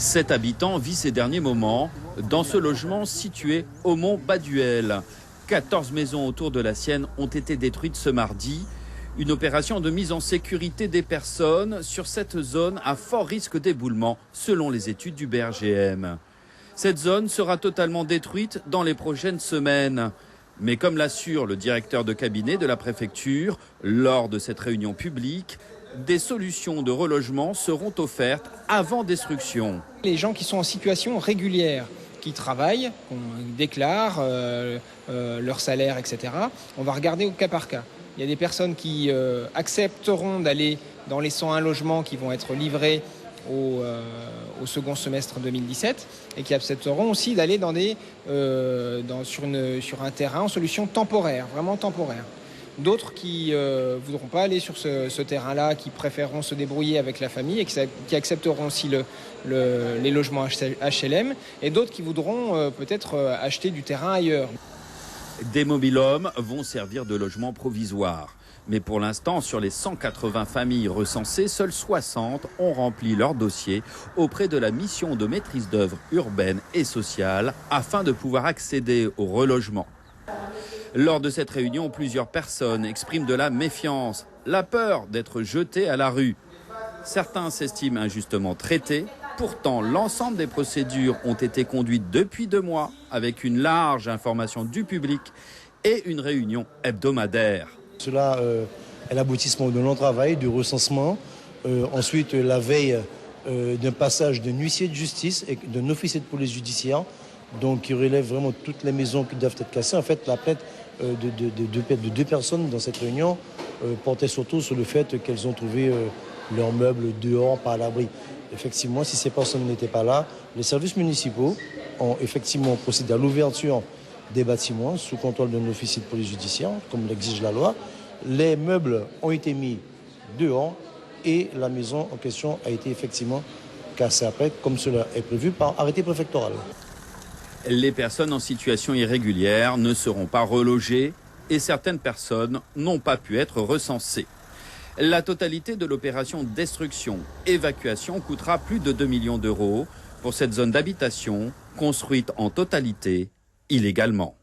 7 habitants vivent ces derniers moments dans ce logement situé au Mont Baduel. 14 maisons autour de la sienne ont été détruites ce mardi. Une opération de mise en sécurité des personnes sur cette zone à fort risque d'éboulement, selon les études du BRGM. Cette zone sera totalement détruite dans les prochaines semaines. Mais comme l'assure le directeur de cabinet de la préfecture, lors de cette réunion publique, des solutions de relogement seront offertes avant destruction. Les gens qui sont en situation régulière, qui travaillent, qui déclarent leur salaire, etc., on va regarder au cas par cas. Il y a des personnes qui accepteront d'aller dans les 101 logements qui vont être livrés au second semestre 2017 et qui accepteront aussi d'aller sur un terrain en solution temporaire, vraiment temporaire. D'autres qui ne voudront pas aller sur ce terrain-là, qui préféreront se débrouiller avec la famille et qui accepteront aussi les logements HLM, et d'autres qui voudront peut-être acheter du terrain ailleurs. Des mobil-homes vont servir de logement provisoire. Mais pour l'instant, sur les 180 familles recensées, seules 60 ont rempli leur dossier auprès de la mission de maîtrise d'œuvre urbaine et sociale afin de pouvoir accéder au relogement. Lors de cette réunion, plusieurs personnes expriment de la méfiance, la peur d'être jetées à la rue. Certains s'estiment injustement traités. Pourtant, l'ensemble des procédures ont été conduites depuis 2 mois avec une large information du public et une réunion hebdomadaire. Cela est l'aboutissement de long travail, du recensement, ensuite la veille d'un passage d'un huissier de justice et d'un officier de police judiciaire, donc qui relève vraiment toutes les maisons qui doivent être cassées. En fait, la plainte de 2 personnes dans cette réunion portait surtout sur le fait qu'elles ont trouvé leurs meubles dehors par l'abri. Effectivement, si ces personnes n'étaient pas là, les services municipaux ont effectivement procédé à l'ouverture des bâtiments sous contrôle d'un officier de police judiciaire, comme l'exige la loi. Les meubles ont été mis dehors et la maison en question a été effectivement cassée après, comme cela est prévu par arrêté préfectoral. Les personnes en situation irrégulière ne seront pas relogées et certaines personnes n'ont pas pu être recensées. La totalité de l'opération destruction-évacuation coûtera plus de 2 millions d'euros pour cette zone d'habitation construite en totalité illégalement.